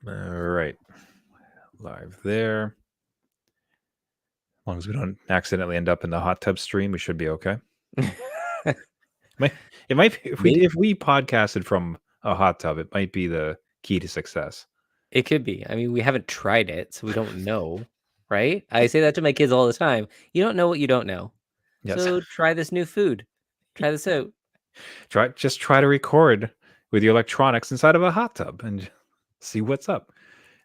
All right. Live there. As long as we don't accidentally end up in the hot tub stream, we should be okay. It might be if we podcasted from a hot tub, it might be the key to success. It could be. I mean, we haven't tried it, so we don't know, right? I say that to my kids all the time. You don't know what you don't know. Yes. So try this new food. Try this out. Just try to record with your electronics inside of a hot tub and see what's up.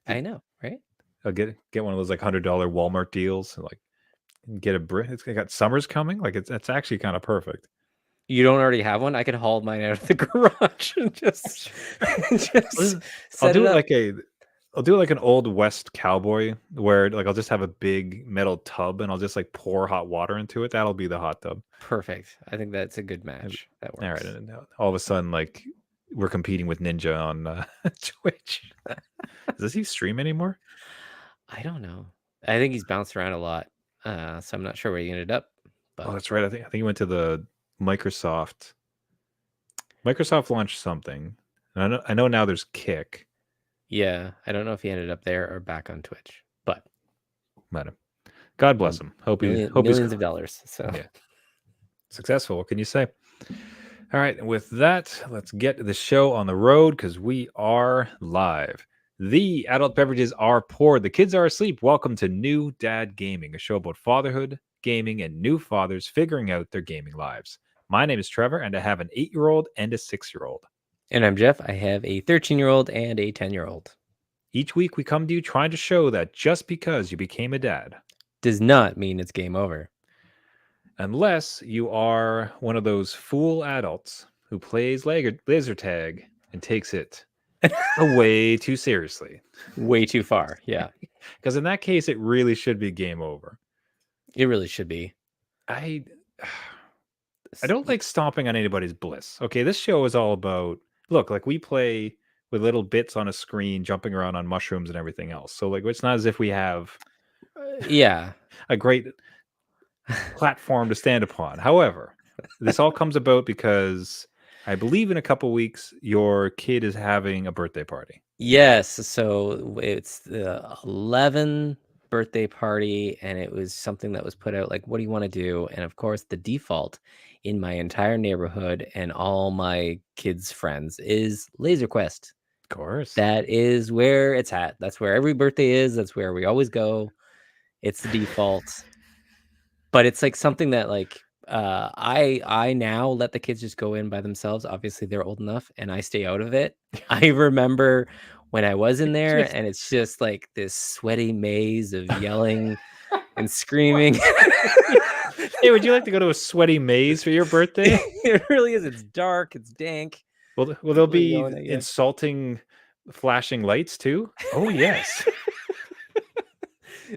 I know, right? I'll get one of those like $100 Walmart deals and like get a brick. It's got summers coming. Like it's actually kind of perfect. You don't already have one? I could haul mine out of the garage and just I'll do it like an old West cowboy where like I'll just have a big metal tub and I'll just like pour hot water into it. That'll be the hot tub. Perfect. I think that's a good match. That works. All right, and all of a sudden, like we're competing with Ninja on Twitch. Does he stream anymore? I don't know. I think he's bounced around a lot, so I'm not sure where he ended up. But oh, that's right. I think he went to the Microsoft. Microsoft launched something. And I know now there's Kick. Yeah, I don't know if he ended up there or back on Twitch, but God bless him. Hope millions of dollars. So yeah, successful. What can you say? All right, and with that, let's get the show on the road because we are live. The adult beverages are poured. The kids are asleep. Welcome to New Dad Gaming, a show about fatherhood, gaming, and new fathers figuring out their gaming lives. My name is Trevor, and I have an 8-year-old and a 6-year-old. And I'm Jeff. I have a 13-year-old and a 10-year-old. Each week, we come to you trying to show that just because you became a dad does not mean it's game over. Unless you are one of those fool adults who plays laser tag and takes it way too seriously. Way too far, yeah. Because in that case, it really should be game over. It really should be. I don't like stomping on anybody's bliss. Okay, this show is all about, look, like we play with little bits on a screen, jumping around on mushrooms and everything else. So like, it's not as if we have a great platform to stand upon. However, this all comes about because I believe in a couple weeks your kid is having a birthday party. Yes, so it's the 11 birthday party, and it was something that was put out like, what do you want to do? And of course, the default in my entire neighborhood and all my kids' friends is Laser Quest. Of course. That is where it's at. That's where every birthday is. That's where we always go. It's the default. But it's like something that like I now let the kids just go in by themselves. Obviously, they're old enough, and I stay out of it. I remember when I was in there, and it's just like this sweaty maze of yelling and screaming. Hey, would you like to go to a sweaty maze for your birthday? It really is. It's dark. It's dank. Well, there'll be insulting flashing lights too. Oh, yes.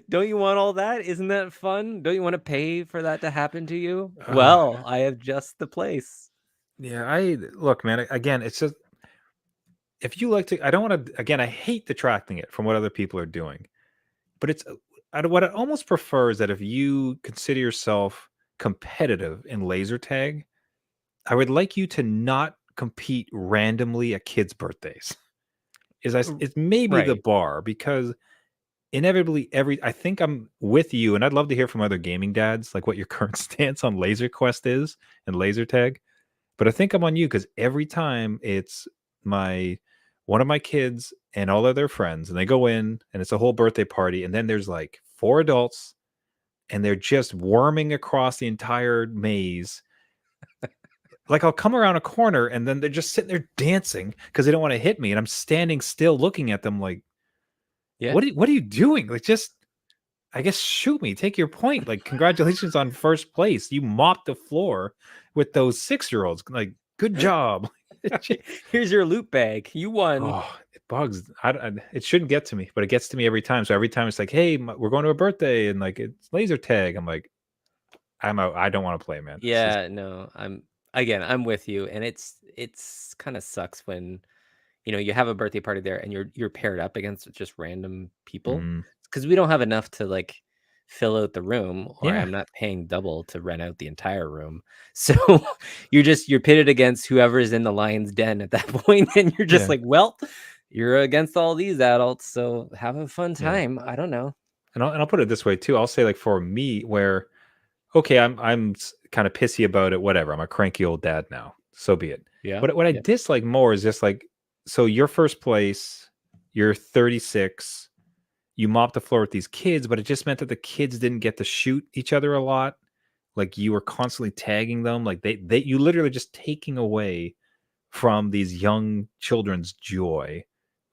Don't you want all that? Isn't that fun? Don't you want to pay for that to happen to you? Well, I have just the place. Yeah, look, man, again, it's just, if you like to, I don't want to, again, I hate detracting it from what other people are doing, but it's, what I almost prefer is that if you consider yourself competitive in laser tag, I would like you to not compete randomly at kids' birthdays. It's maybe the bar, because inevitably I think I'm with you, and I'd love to hear from other gaming dads like what your current stance on Laser Quest is and laser tag. But I think I'm on you because every time it's one of my kids and all of their friends, and they go in and it's a whole birthday party, and then there's like 4 adults and they're just worming across the entire maze. Like I'll come around a corner and then they're just sitting there dancing because they don't want to hit me, and I'm standing still looking at them like, yeah, what are you doing? Like, just, I guess, shoot me, take your point. Like, congratulations on first place. You mopped the floor with those 6-year-olds. Like, good job. Here's your loot bag. You won. Oh, it bugs. It shouldn't get to me, but it gets to me every time. So every time it's like, hey, we're going to a birthday, and like it's laser tag. I'm like, I'm out. I don't want to play, man. Yeah, no, I'm with you, and it's kind of sucks when, you know, you have a birthday party there and you're paired up against just random people, because we don't have enough to like fill out the room, or I'm not paying double to rent out the entire room. So you're pitted against whoever's in the lion's den at that point, and you're just like, well, you're against all these adults, so have a fun Yeah. time. I don't know. And I'll put it this way too. I'll say like for me, where okay, I'm kind of pissy about it. Whatever. I'm a cranky old dad now. So be it. Yeah. What I Yeah. dislike more is just like, so you're first place, you're 36, you mop the floor with these kids, but it just meant that the kids didn't get to shoot each other a lot. Like you were constantly tagging them. Like you literally just taking away from these young children's joy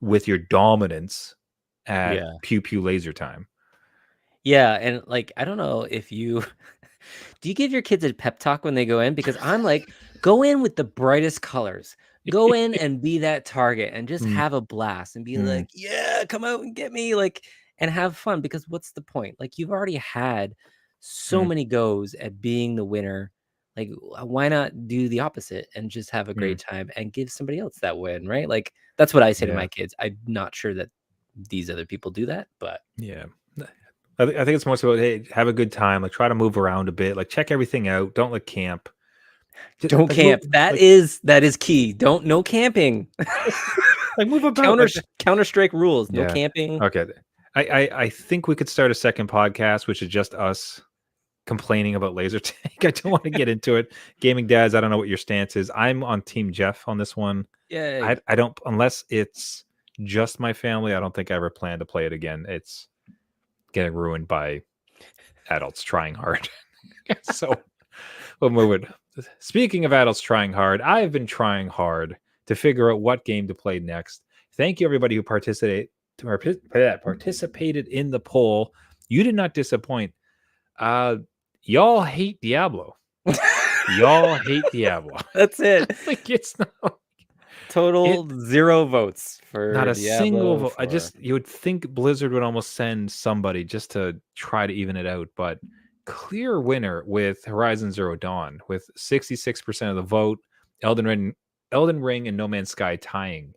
with your dominance at Yeah. pew pew laser time. Yeah, and like I don't know if you do you give your kids a pep talk when they go in? Because I'm like, go in with the brightest colors. Go in and be that target and just Mm, have a blast and be mm, like, yeah, come out and get me. Like, and have fun because what's the point? Like, you've already had so mm, many goes at being the winner. Like, why not do the opposite and just have a mm, great time and give somebody else that win, right? Like, that's what I say to yeah. my kids. I'm not sure that these other people do that, but Yeah. I think it's more so, hey, have a good time. Like, try to move around a bit. Like, check everything out. Don't like camp. Just, don't like, move, camp. That like, is key. Don't no camping. like, move about. Like, Counter Strike rules. No yeah. camping. Okay. I think we could start a second podcast, which is just us complaining about laser tag. I don't want to get into it. Gaming dads, I don't know what your stance is. I'm on Team Jeff on this one. Yay. I don't, unless it's just my family, I don't think I ever plan to play it again. It's getting ruined by adults trying hard. So we'll move it. Speaking of adults trying hard, I've been trying hard to figure out what game to play next. Thank you, everybody who participated in the poll. You did not disappoint. Y'all hate Diablo. Y'all hate Diablo. That's it. Like it's not Total 0 votes for not a single Diablo vote. 4. You would think Blizzard would almost send somebody just to try to even it out, but clear winner with Horizon Zero Dawn with 66% of the vote. Elden Ring, and No Man's Sky tying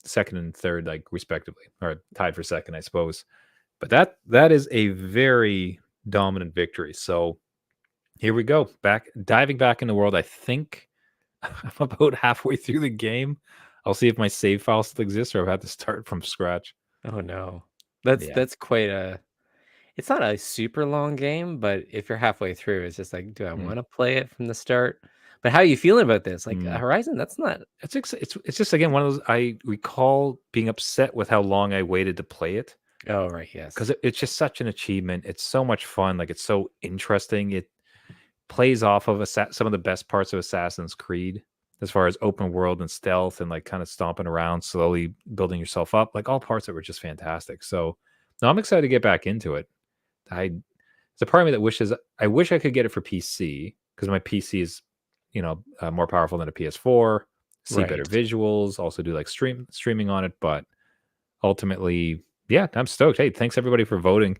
second and third, like respectively, or tied for second, I suppose. But that is a very dominant victory. So here we go. Diving back in the world. I think I'm about halfway through the game. I'll see if my save file still exists or I've had to start from scratch. Oh no. Yeah. That's quite a it's not a super long game, but if you're halfway through, it's just like, do I Mm. want to play it from the start? But how are you feeling about this? Like Mm. Horizon, that's not It's just again one of those. I recall being upset with how long I waited to play it Oh right, yes. because it's just such an achievement. It's so much fun. Like it's so interesting. It plays off of some of the best parts of Assassin's Creed as far as open world and stealth and like kind of stomping around, slowly building yourself up. Like all parts that were just fantastic. So no, I'm excited to get back into it. There's a part of me that wishes I wish I could get it for PC because my PC is, more powerful than a PS4. See better Right. visuals, also do like streaming on it. But ultimately, yeah, I'm stoked. Hey, thanks everybody for voting.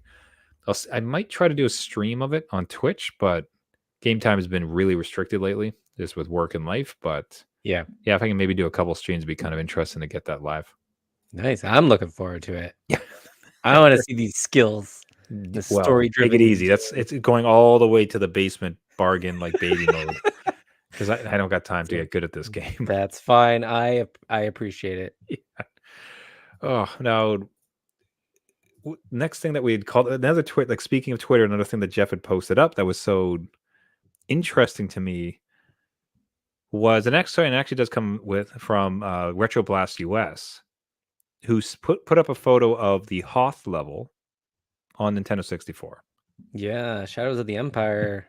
I might try to do a stream of it on Twitch, but game time has been really restricted lately, just with work and life. But Yeah. yeah, if I can maybe do a couple streams, it'd be kind of interesting to get that live. Nice. I'm looking forward to it. Yeah. I want to see these skills. The Well, story take driven. it easy. It's going all the way to the basement bargain like baby mode because I don't got time to get good at this game. That's fine. I appreciate it. Yeah. Oh, now next thing that we had called another tweet. Like speaking of Twitter, another thing that Jeff had posted up that was so interesting to me was the next story, and it actually does come from Retro Blast US, who put up a photo of the Hoth level on Nintendo 64. Yeah, Shadows of the Empire.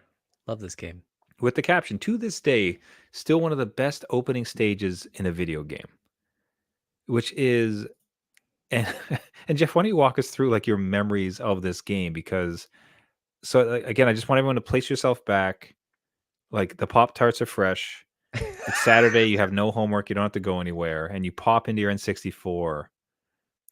Love this game. With the caption, to this day, still one of the best opening stages in a video game. Which is and, and Jeff, why don't you walk us through like your memories of this game? Because again, I just want everyone to place yourself back. Like the Pop Tarts are fresh. It's Saturday, you have no homework, you don't have to go anywhere, and you pop into your N64,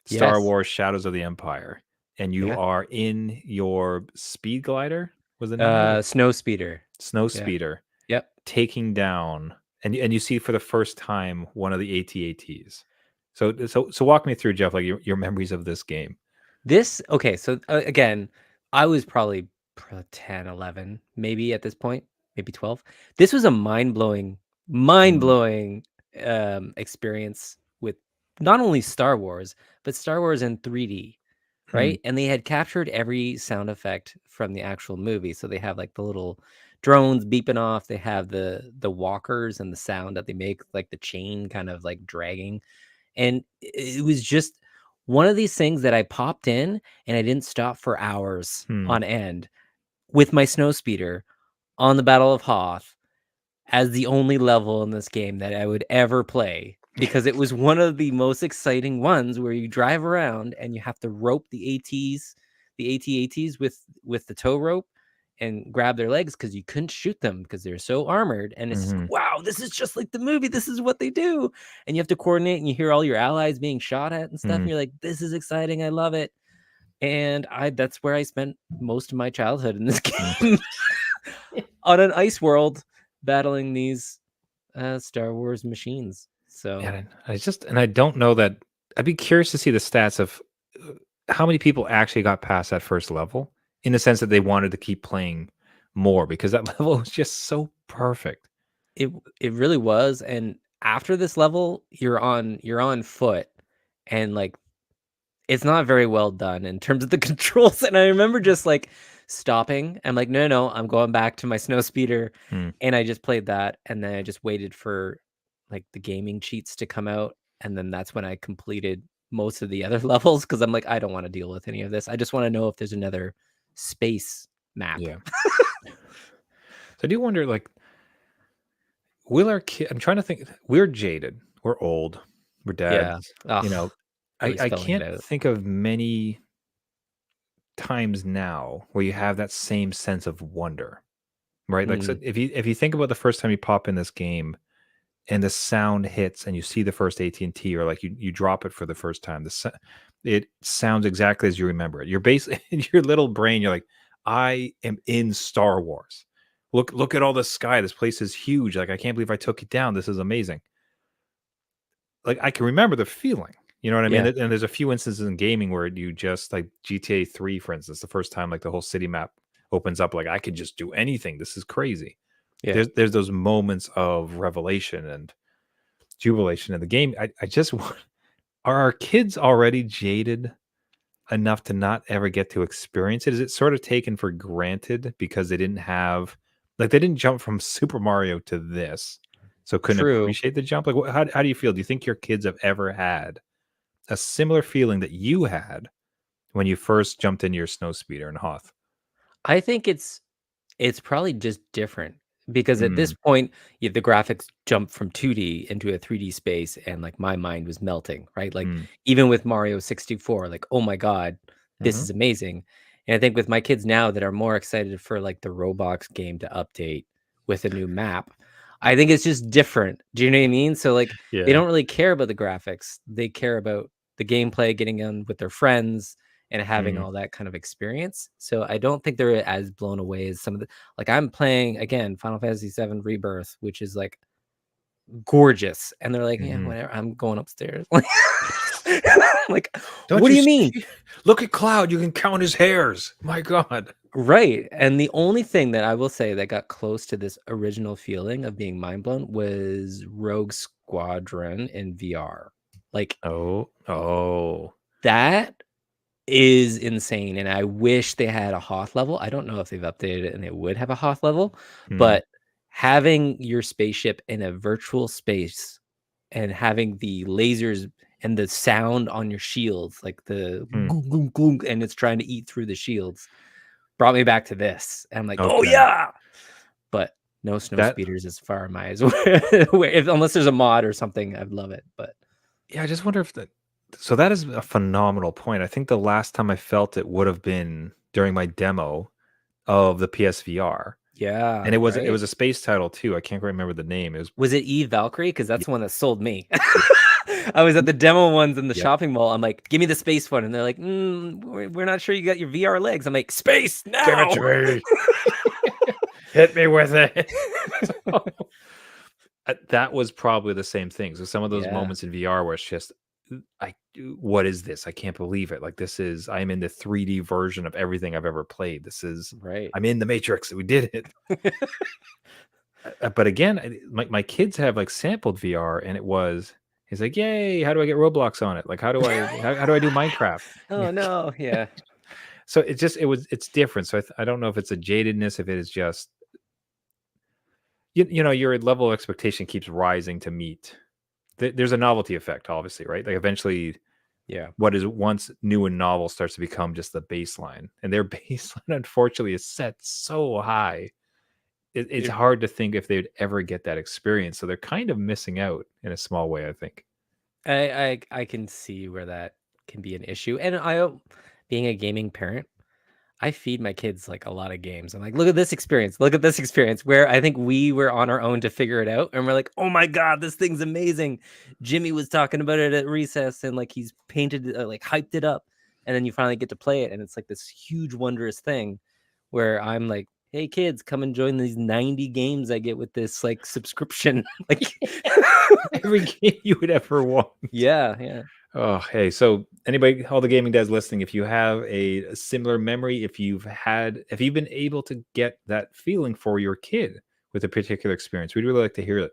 Star Yes. Wars Shadows of the Empire, and you Yeah. are in your speed glider. Was the name of it? Snow Speeder. Snow Yeah. Speeder. Yep. Taking down and you see for the first time one of the AT-ATs. So walk me through, Jeff, like your memories of this game. Okay, so again, I was probably 10, 11, maybe at this point, maybe 12. This was a mind-blowing experience with not only Star Wars, but Star Wars in 3D, Hmm. right? And they had captured every sound effect from the actual movie. So they have like the little drones beeping off. They have the walkers and the sound that they make, like the chain kind of like dragging. And it was just one of these things that I popped in and I didn't stop for hours Hmm. on end with my snow speeder on the Battle of Hoth as the only level in this game that I would ever play, because it was one of the most exciting ones where you drive around and you have to rope the ATs, the AT-ATs with the tow rope and grab their legs because you couldn't shoot them because they're so armored. And it's just Hmm. wow, this is just like the movie. This is what they do. And you have to coordinate and you hear all your allies being shot at and stuff. Hmm. And you're like, this is exciting. I love it. And that's where I spent most of my childhood in this Hmm. game on an ice world battling these Star Wars machines. So And I don't know that. I'd be curious to see the stats of how many people actually got past that first level in the sense that they wanted to keep playing more because that level was just so perfect. it it really was. And after this level, you're on foot, and like it's not very well done in terms of the controls. And I remember just like stopping. I'm like, no, no, I'm going back to my snow speeder, Hmm. and I just played that, and then I just waited for like the gaming cheats to come out, and then that's when I completed most of the other levels because I'm like, I don't want to deal with any of this. I just want to know if there's another space map. Yeah. So I do wonder, like, will our kid? I'm trying to think. We're jaded. We're old. We're Yeah. dads. You Ugh, know, I really I spelling it can't out. think of many times now where you have that same sense of wonder, right? Like, so Mm, if you think about the first time you pop in this game and the sound hits and you see the first AT&T, or like you drop it for the first time, it sounds exactly as you remember it. You're basically in your little brain, you're like, I am in Star Wars. Look at all the sky. This place is huge. Like, I can't believe I took it down. This is amazing. Like, I can remember the feeling. You know what I mean? yeah, And there's a few instances in gaming where you just, like GTA 3, for instance, the first time like the whole city map opens up, like I could just do anything. This is crazy. yeah. There's those moments of revelation and jubilation in the game. I just want, are our kids already jaded enough to not ever get to experience it? Is it sort of taken for granted because they didn't have, like, they didn't jump from Super Mario to this, so couldn't True. appreciate the jump? Like, how do you feel? Do you think your kids have ever had a similar feeling that you had when you first jumped into your snow speeder in Hoth? I think it's probably just different because at this Mm, point, the graphics jumped from 2D into a 3D space, and like my mind was melting, right? Like mm, even with Mario 64, like, oh my God, this mhm, is amazing. And I think with my kids now that are more excited for like the Roblox game to update with a new map, I think it's just different. Do you know what I mean? So like they yeah, don't really care about the graphics. They care about the gameplay, getting on with their friends and having mhm. all that kind of experience. So I don't think they're as blown away as some of the, like I'm playing again Final Fantasy VII Rebirth, which is like gorgeous, and they're like, yeah, Mhm. whatever. I'm going upstairs. Like, Don't what do you you mean? see? Look at Cloud, you can count his hairs. My God. Right. And the only thing that I will say that got close to this original feeling of being mind blown was Rogue Squadron in VR. Like Oh, oh. that is insane, and I wish they had a Hoth level. I don't know if they've updated it and it would have a Hoth level, Hmm, but having your spaceship in a virtual space and having the lasers and the sound on your shields, like the hmm. goong, goong, goong, and it's trying to eat through the shields, brought me back to this. And I'm like, oh Okay. yeah, but no snow That speeders as far as if, unless there's a mod or something, I'd love it. But Yeah, I just wonder if that, so that is a phenomenal point. I think the last time I felt it would have been during my demo of the PSVR. And yeah, it was right. a space title too. I can't quite remember the name. It was Was it Eve Valkyrie? Because y- that's the one that sold me. I was at the demo ones in the yep. shopping mall. I'm like, give me the space one. And they're like, we're not sure you got your VR legs. I'm like, space Give it now. to me. Hit me with it. So, that was probably the same thing. So some of those Yeah, moments in VR where it's just, what is this? I can't believe it. Like, this is, I'm in the 3D version of everything I've ever played. right. I'm in the Matrix. We did it. But again, my kids have like sampled VR, and it was He's like, "Yay! How do I get Roblox on it? Like, how do I do Minecraft?" Oh no, yeah. So it's different. So I don't know if it's a jadedness, if it is just your level of expectation keeps rising to meet. There's a novelty effect, obviously, right? Like eventually, Yeah. what is once new and novel starts to become just the baseline, and their baseline, unfortunately, is set so high. It's It- hard to think if they'd ever get that experience. So they're kind of missing out in a small way, I think. I can see where that can be an issue. And being a gaming parent, I feed my kids like a lot of games. I'm like, look at this experience. Look at this experience where I think we were on our own to figure it out. And we're like, oh my God, this thing's amazing. Jimmy was talking about it at recess and like he's painted, like hyped it up. And then you finally get to play it. And it's like this huge, wondrous thing where I'm like, hey kids, come and join these 90 games I get with this like subscription. Like, Every game you would ever want. yeah, yeah. Oh, hey. So anybody, all the gaming dads listening, if you have a similar memory, if you've been able to get that feeling for your kid with a particular experience, we'd really like to hear it.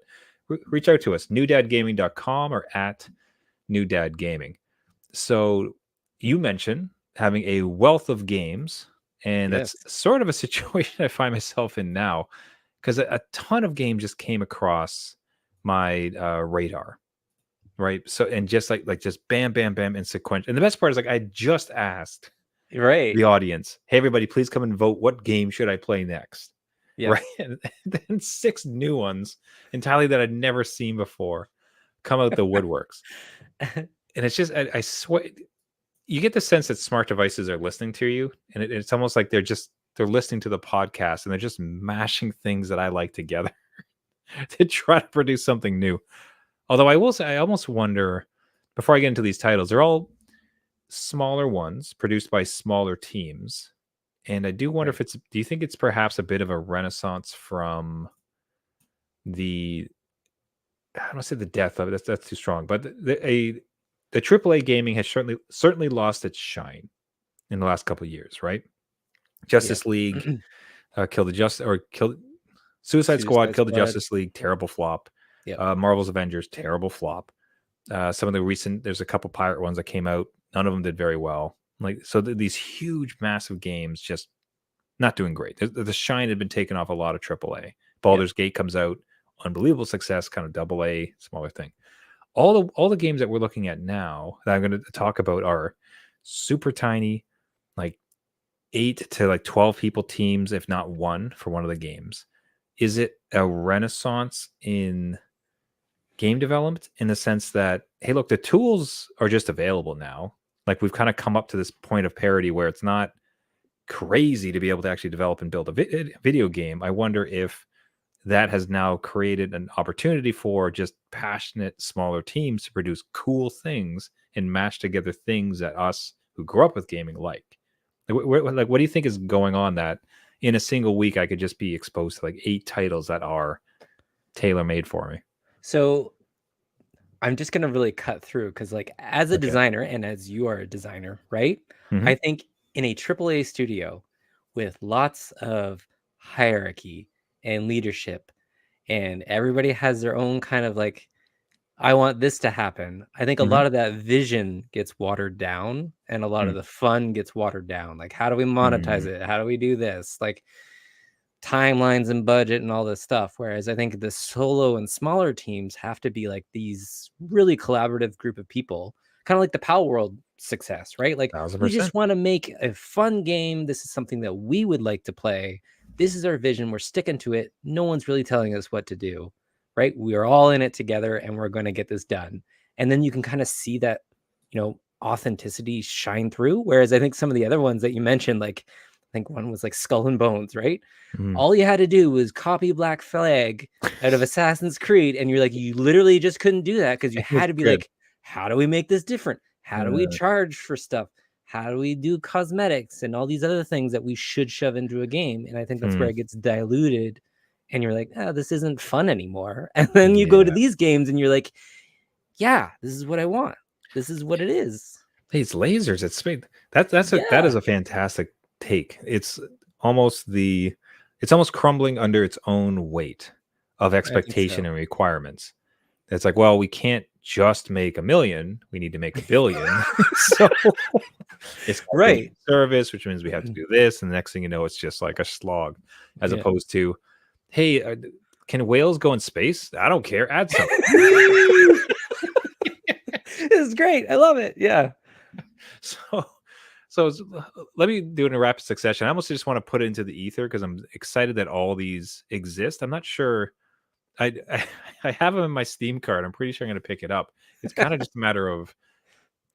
Reach out to us, newdadgaming.com or at newdadgaming. So you mentioned having a wealth of games, and Yes. that's sort of a situation I find myself in now, because a ton of games just came across my radar, right? So, and just just bam, bam, bam in sequential. And the best part is, like, I just asked Right. the audience, "Hey, everybody, please come and vote. What game should I play next?" Yes. Right? And then 6 new ones entirely that I'd never seen before come out the woodworks. And it's just, I swear, you get the sense that smart devices are listening to you, and it's almost like they're listening to the podcast and they're just mashing things that I like together to try to produce something new. Although I will say, I almost wonder, before I get into these titles, they're all smaller ones produced by smaller teams. And I do wonder Right. do you think it's perhaps a bit of a renaissance from the, I don't want to say the death of it, that's too strong, but the AAA gaming has certainly lost its shine in the last couple of years, right? Yeah. Justice League killed Suicide Squad, Suicide killed the Squad. Justice League, terrible flop. Yep. Marvel's Avengers, terrible flop. Some of the recent, there's a couple pirate ones that came out, none of them did very well. Like, so these huge, massive games just not doing great. The shine had been taken off a lot of AAA. Baldur's Gate comes out, unbelievable success, kind of AA, smaller thing. All the games that we're looking at now that I'm going to talk about are super tiny, like 8 to like 12 people teams, if not one for one of the games. Is it a renaissance in game development in the sense that, hey, look, the tools are just available now? Like, we've kind of come up to this point of parity where it's not crazy to be able to actually develop and build a video game. I wonder if that has now created an opportunity for just passionate smaller teams to produce cool things and mash together things that us who grew up with gaming like. Like, what do you think is going on that in a single week I could just be exposed to like 8 titles that are tailor made for me? So I'm just gonna really cut through because, like, as a Okay. designer and as you are a designer, right? Hmm. I think in a AAA studio with lots of hierarchy and leadership, and everybody has their own kind of like, I want this to happen. I think a Hmm. lot of that vision gets watered down and a lot of Mm. the fun gets watered down. Like, how do we monetize Mm. it? How do we do this? Like, timelines and budget and all this stuff. Whereas I think the solo and smaller teams have to be like these really collaborative group of people, kind of like the Power World success, right? Like, we 1000%. just want to make a fun game. This is something that we would like to play. This is our vision. We're sticking to it. No one's really telling us what to do, right? We are all in it together and we're going to get this done. And then you can kind of see that, authenticity shine through. Whereas I think some of the other ones that you mentioned, like, I think one was like Skull and Bones, right? Mm. All you had to do was copy Black Flag out of Assassin's Creed, and you're like, you literally just couldn't do that because you It was had to be good. like, how do we make this different? How do we Uh, charge for stuff? How do we do cosmetics and all these other things that we should shove into a game? And I think that's where hmm. it gets diluted, and you're like, oh, this isn't fun anymore. And then you go to Yeah. these games, and you're like, yeah, this is what I want. This is what it is. These lasers, that is Yeah, a fantastic take. Almost it's almost crumbling under its own weight of I think expectation so. and requirements. It's like, well, we can't just make 1 million. We need to make 1 billion. So it's Right. service, which means we have to do this, and the next thing you know, it's just like a slog, as Yeah. opposed to, hey, can whales go in space? I don't care. Add something. This is great. I love it. Yeah. So let me do it in a rapid succession. I almost just want to put it into the ether because I'm excited that all these exist. I'm not sure. I I have them in my Steam card. I'm pretty sure I'm going to pick it up. It's kind of just a matter of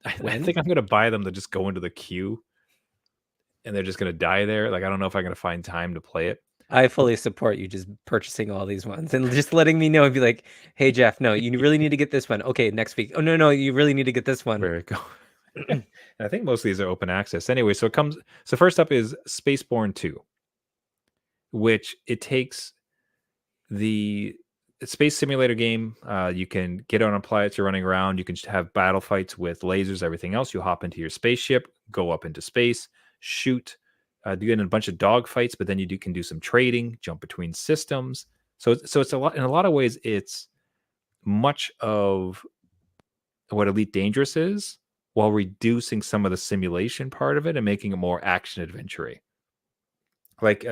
I When? think I'm going to buy them to just go into the queue, and they're just going to die there. Like I don't know if I'm going to find time to play it. I fully support you just purchasing all these ones and just letting me know and be like, "Hey, Jeff, no, you really need to get this one. Okay, next week. Oh, no, you really need to get this one." Where it go? And I think most of these are open access anyway. So it comes. So first up is Spaceborne 2, which it takes the space simulator game. You can get on a planet, you're running around. You can have battle fights with lasers, everything else. You hop into your spaceship, go up into space, shoot. You get in a bunch of dog fights, but then can do some trading, jump between systems. So it's a lot. In a lot of ways, it's much of what Elite Dangerous is, while reducing some of the simulation part of it and making it more action adventure. Like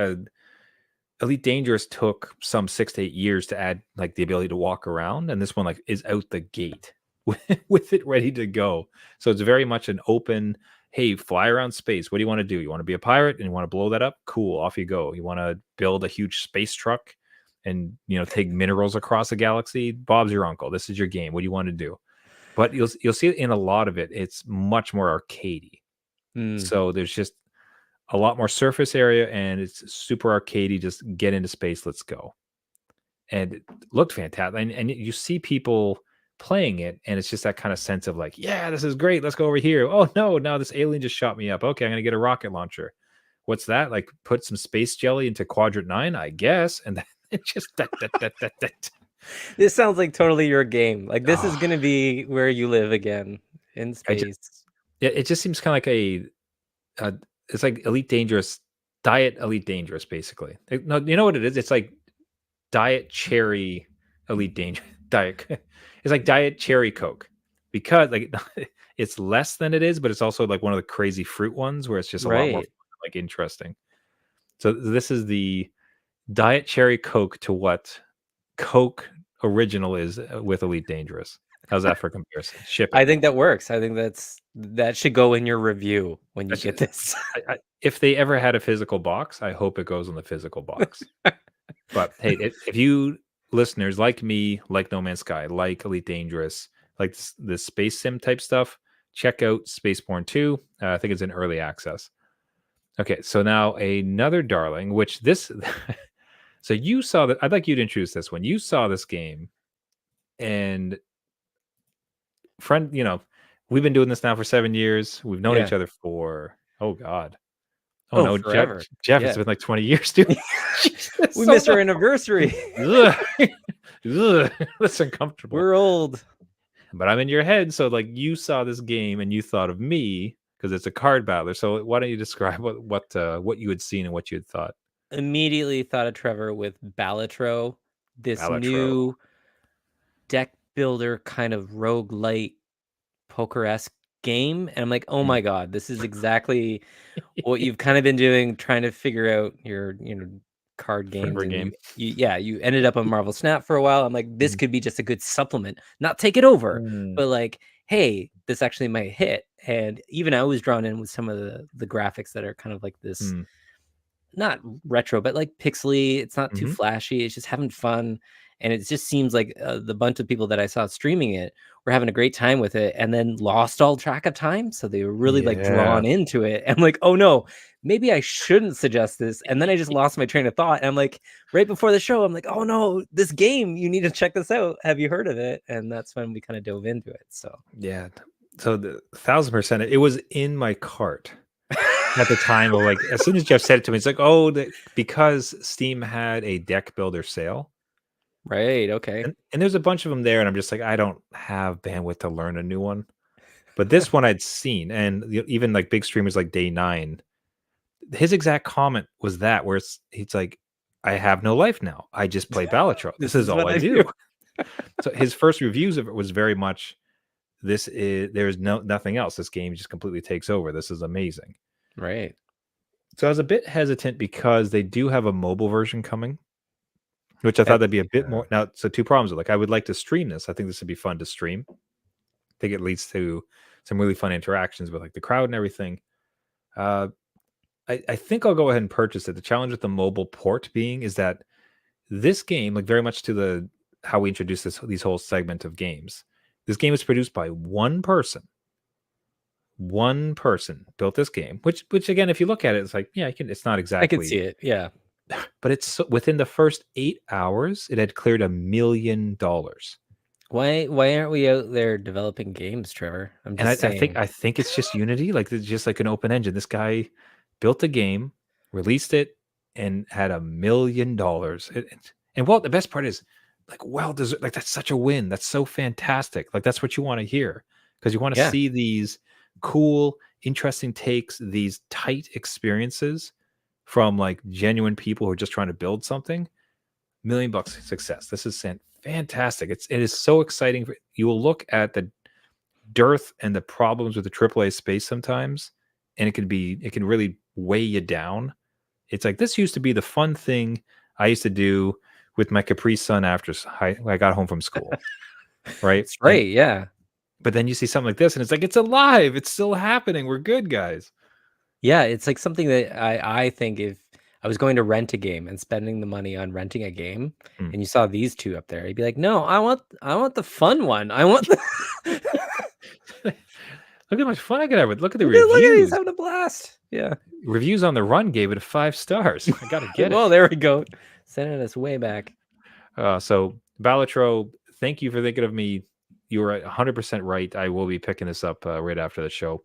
Elite Dangerous took some 6 to 8 years to add like the ability to walk around, and this one like is out the gate with it ready to go. So it's very much an open, hey, fly around space. What do you want to do? You want to be a pirate and you want to blow that up? Cool, off you go. You want to build a huge space truck and take minerals across the galaxy? Bob's your uncle. This is your game. What do you want to do? But you'll see it in a lot of it. It's much more arcadey. So there's just a lot more surface area, and it's super arcadey. Just get into space, let's go. And it looked fantastic. And you see people playing it, and it's just that kind of sense of like, yeah, this is great. Let's go over here. Oh no, now this alien just shot me up. Okay, I'm gonna get a rocket launcher. What's that? Like put some space jelly into Quadrant 9, I guess. And then it just that. This sounds like totally your game. Like this is gonna be where you live again in space. It just seems kind of like it's like Elite Dangerous, Diet Elite Dangerous, basically. No, you know what it is? It's like Diet Cherry Elite Dangerous. Diet. It's like Diet Cherry Coke, because like it's less than it is, but it's also like one of the crazy fruit ones where it's just a lot more like interesting. So this is the Diet Cherry Coke to what Coke Original is with Elite Dangerous. How's that for comparison? Ship it. I think that works. I think that should go in your review when you get this. If they ever had a physical box, I hope it goes in the physical box. But hey, if you listeners like me, like No Man's Sky, like Elite Dangerous, like the space sim type stuff, check out Spaceborne 2. I think it's in early access. Okay, so now another darling, which this... So you saw that. I'd like you to introduce this one. You saw this game, and friend, we've been doing this now for 7 years. We've known each other for forever. Jeff, it's been like 20 years, dude. We missed our anniversary. That's uncomfortable. We're old. But I'm in your head, so like you saw this game and you thought of me because it's a card battler. So why don't you describe what you had seen and what you had thought? Immediately thought of Trevor with Balatro, this new deck builder kind of roguelite poker-esque game. And I'm like, oh my God, this is exactly what you've kind of been doing, trying to figure out your card games. And you ended up on Marvel Snap for a while. I'm like, this could be just a good supplement, not take it over, but like, hey, this actually might hit. And even I was drawn in with some of the graphics that are kind of like this, not retro, but like pixely. It's not too flashy. It's just having fun. And it just seems like the bunch of people that I saw streaming it were having a great time with it, and then lost all track of time. So they were really like drawn into it. I'm like, oh no, maybe I shouldn't suggest this. And then I just lost my train of thought. And I'm like, right before the show, I'm like, oh no, this game, you need to check this out. Have you heard of it? And that's when we kind of dove into it. So yeah. So 1,000%, it was in my cart at the time. Of like, as soon as Jeff said it to me, it's like, oh, because Steam had a deck builder sale. Right. Okay. And there's a bunch of them there, and I'm just like, I don't have bandwidth to learn a new one. But this one I'd seen, and even like big streamers like Day9, his exact comment was that, where it's like, I have no life now. I just play Balatro. This is all I do. So his first reviews of it was very much, there's nothing else. This game just completely takes over. This is amazing. Right. So I was a bit hesitant because they do have a mobile version coming, which I thought that'd be a bit more. Now, so two problems. Like, I would like to stream this. I think this would be fun to stream. I think it leads to some really fun interactions with like the crowd and everything. I think I'll go ahead and purchase it. The challenge with the mobile port being is that this game, like very much to how we introduce these whole segment of games, this game is produced by one person. One person built this game, which again, if you look at it, it's like, yeah, it's not exactly. I can see it. Yeah. But it's within the first 8 hours, it had cleared $1 million. Why aren't we out there developing games, Trevor? I'm just saying. I think it's just Unity. Like, it's just like an open engine. This guy built a game, released it, and had $1 million. And well, the best part is, like, like, that's such a win. That's so fantastic. Like, that's what you want to hear, because you want to see these cool, interesting takes, these tight experiences from like genuine people who are just trying to build something. $1 million success. This is fantastic. It is so exciting. You will look at the dearth and the problems with the AAA space sometimes, and it can really weigh you down. It's like, this used to be the fun thing I used to do with my Capri Sun after I got home from school. Right? It's great, yeah. But then you see something like this, and it's like, it's alive. It's still happening. We're good, guys. Yeah, it's like something that I think if I was going to rent a game and spending the money on renting a game, and you saw these two up there, you'd be like, no, I want the fun one. I want the Look how much fun I could have with. Look at the reviews. Look at he's having a blast. Yeah. Reviews on The Run gave it 5 stars. I gotta get it. Well, there we go. Sending us way back. So Balatro, thank you for thinking of me. You were 100% right. I will be picking this up right after the show.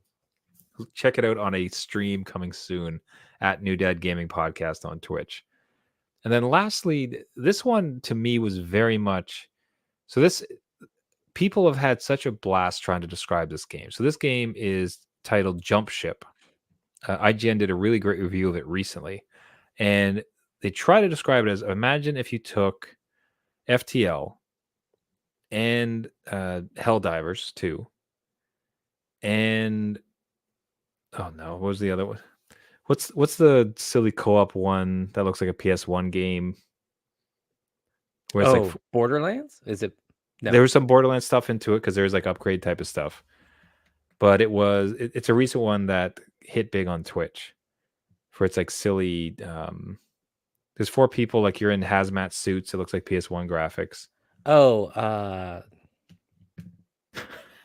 Check it out on a stream coming soon at New Dad Gaming Podcast on Twitch. And then lastly, this one to me was very much, people have had such a blast trying to describe this game. So this game is titled Jump Ship. IGN did a really great review of it recently, and they try to describe it as, imagine if you took FTL and Helldivers 2 and oh no, what was the other one? What's the silly co-op one that looks like a PS1 game? Where it's like Borderlands? Is it? No. There was some Borderlands stuff into it because there's like upgrade type of stuff. But it's a recent one that hit big on Twitch for its like silly. There's 4 people, like you're in hazmat suits. It looks like PS1 graphics.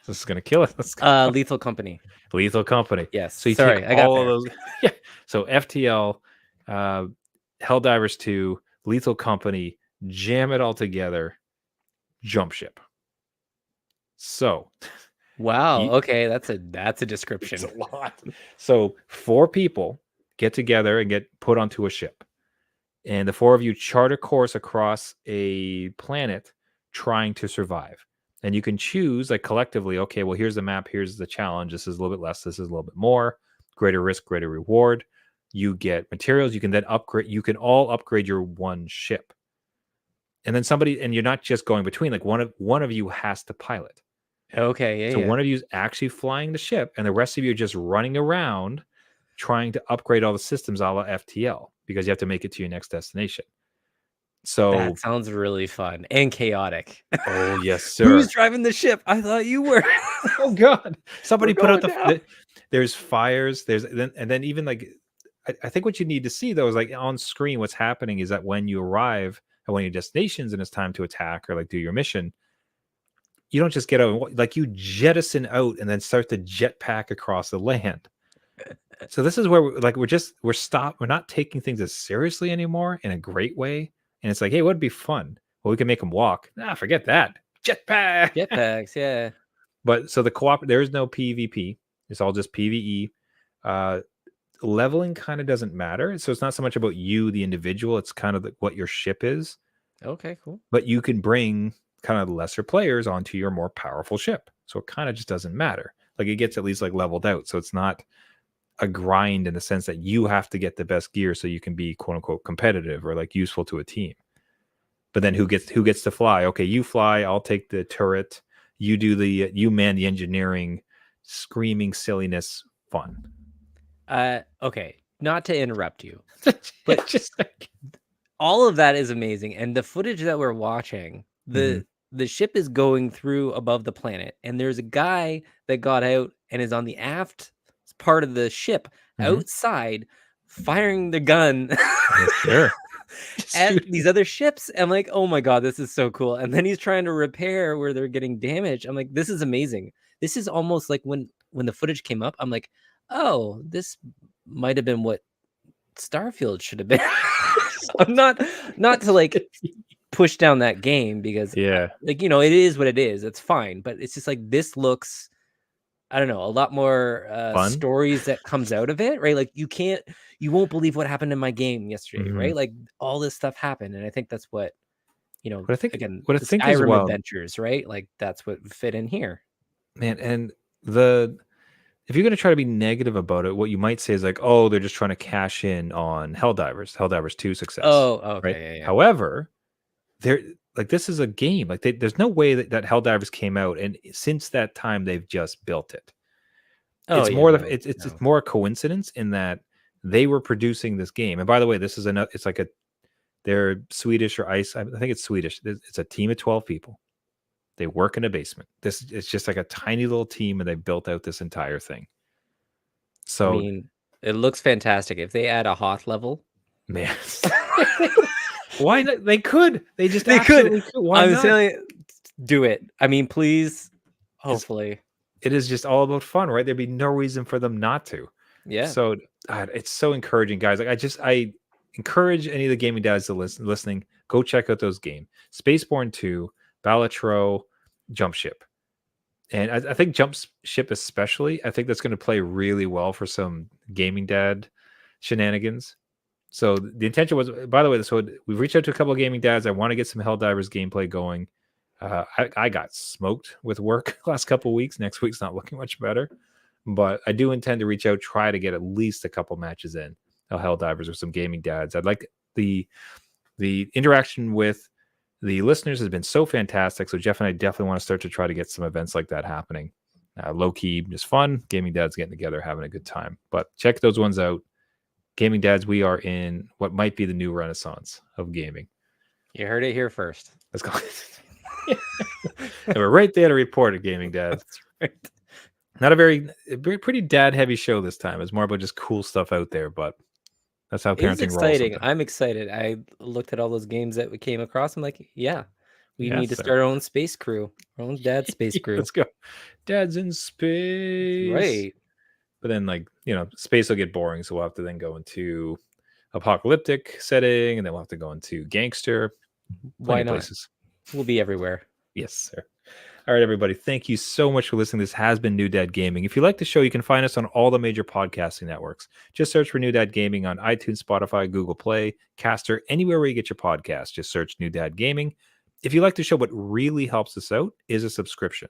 This is gonna kill us. Lethal Company. Lethal Company. Yes. So you take all of those. Yeah. So FTL, Helldivers 2, Lethal Company, jam it all together. Jump Ship. So. Wow. Okay, that's a description. It's a lot. So 4 people get together and get put onto a ship, and the 4 of you chart a course across a planet trying to survive. And you can choose, like, collectively, okay, well, here's the map, here's the challenge. This is a little bit less, this is a little bit more. Greater risk, greater reward. You get materials. You can then upgrade. You can all upgrade your one ship. And then and you're not just going between. Like, one of you has to pilot. Okay, So one of you is actually flying the ship, and the rest of you are just running around trying to upgrade all the systems a la FTL, because you have to make it to your next destination. So that sounds really fun and chaotic. Oh yes, sir. Who's driving the ship? I thought you were. Oh God! Somebody put out there's fires. And then even like, I think what you need to see though is, like, on screen, what's happening is that when you arrive at one of your destinations and it's time to attack or like do your mission, you don't just get out, like, you jettison out and then start to jetpack across the land. So this is where we're not taking things as seriously anymore in a great way. And it's like, hey, what'd be fun? Well, we can make them walk. Forget that. Jetpacks, yeah. But so there is no PvP. It's all just PvE. Leveling kind of doesn't matter. So it's not so much about you, the individual. It's kind of what your ship is. Okay, cool. But you can bring kind of lesser players onto your more powerful ship. So it kind of just doesn't matter. Like, it gets at least like leveled out. So it's not a grind in the sense that you have to get the best gear so you can be quote unquote competitive or like useful to a team. But then who gets to fly? Okay, you fly. I'll take the turret. You man the engineering. Screaming silliness, fun. Okay, not to interrupt you, But but just like, all of that is amazing, and the footage that we're watching, Mhm. the ship is going through above the planet, and there's a guy that got out and is on the aft part of the ship Mhm. outside firing the gun Yes, sir. Just at shoot. these other ships. I'm like, oh my god, this is so cool. And then he's trying to repair where they're getting damaged. I'm like, this is amazing. This is almost like when the footage came up, I'm like, oh, this might have been what Starfield should have been. I'm not to like push down that game because Yeah, like it is what it is. It's fine, but it's just like this looks I don't know, a lot more fun. stories that comes out of it, right? Like you won't believe what happened in my game yesterday, Mhm. right? Like all this stuff happened, and I think that's what What I think again, what I the think as Skyrim well, adventures, right? Like that's what fit in here. man, and the if you're gonna try to be negative about it, what you might say is like, "Oh, they're just trying to cash in on Helldivers 2 success," Oh, right? okay, yeah, yeah. However, there like, this is a game, like, there's no way that Helldivers came out, and since that time, they've just built it. Oh It's yeah, more of no, it's no. more a coincidence in that they were producing this game, and by the way, this is it's like they're Swedish or ice. I think it's Swedish. It's a team of 12 people. They work in a basement. It's just like a tiny little team, and they built out this entire thing. I So, mean, it looks fantastic. If they add a hot level, man, why not? They could. They just they could. absolutely could. Why I'm not? telling you, do it. I mean, please. It's Hopefully, it is just all about fun, right? There'd be no reason for them not to. yeah. So, it's so encouraging, guys. Like, I encourage any of the gaming dads to listening. Go check out those games: Spaceborne 2, Balatro, Jump Ship. And I think Jump Ship especially, I think that's going to play really well for some gaming dad shenanigans. So the intention was, by the way, so we've reached out to a couple of gaming dads. I want to get some Helldivers gameplay going. I got smoked with work last couple of weeks. Next week's not looking much better, but I do intend to reach out, try to get at least a couple matches in Helldivers with some gaming dads. I'd like the interaction with the listeners has been so fantastic. So Jeff and I definitely want to start to try to get some events like that happening. Low key, just fun. Gaming dads getting together, having a good time. But check those ones out. Gaming dads, we are in what might be the new renaissance of gaming. You heard it here first. Let's go. And we're right there to report it, gaming dads. That's right. Not pretty dad heavy show this time. It's more about just cool stuff out there, but that's how It is parenting rolls exciting. sometimes. I'm excited. I looked at all those games that we came across. I'm like, yeah, we Yes, need to sir. start our own space crew, our own dad space crew. Let's go. Dad's in space. Right. But then, like, space will get boring, so we'll have to then go into apocalyptic setting, and then we'll have to go into gangster. Why Plenty of not? places. We'll be everywhere. Yes, sir. All right, everybody. Thank you so much for listening. This has been New Dad Gaming. If you like the show, you can find us on all the major podcasting networks. Just search for New Dad Gaming on iTunes, Spotify, Google Play, Caster, anywhere where you get your podcast. Just search New Dad Gaming. If you like the show, what really helps us out is a subscription.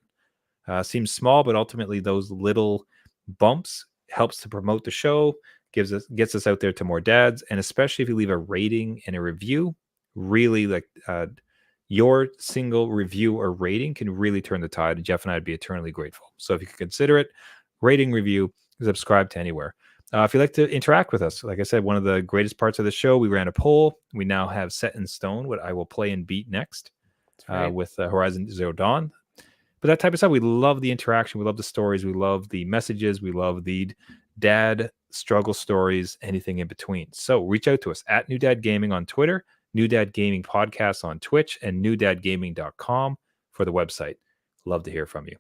Seems small, but ultimately those little bumps helps to promote the show, gets us out there to more dads, and especially if you leave a rating and a review, really like your single review or rating can really turn the tide. Jeff and I would be eternally grateful. So if you could consider it, rating, review, subscribe to anywhere. If you'd like to interact with us, like I said, one of the greatest parts of the show, we ran a poll. We now have set in stone what I will play and beat next Right. with Horizon Zero Dawn. But that type of stuff, we love the interaction. We love the stories. We love the messages. We love the dad struggle stories, anything in between. So reach out to us at New Dad Gaming on Twitter, New Dad Gaming Podcast on Twitch, and newdadgaming.com for the website. Love to hear from you.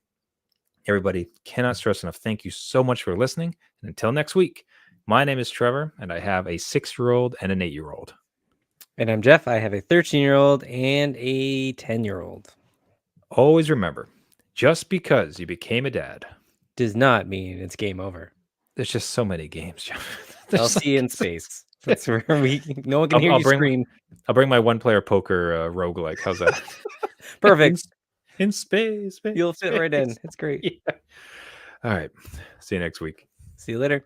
Everybody, cannot stress enough. Thank you so much for listening. And until next week, my name is Trevor, and I have a 6-year-old and an 8-year-old. And I'm Jeff. I have a 13-year-old and a 10-year-old. Always remember, just because you became a dad Does not mean it's game over. There's just so many games, Jeff. I'll see you in space. That's where no one can hear you scream. I'll bring my one-player poker roguelike. How's that? Perfect. in space. You'll fit right in. It's great. Yeah. All right. See you next week. See you later.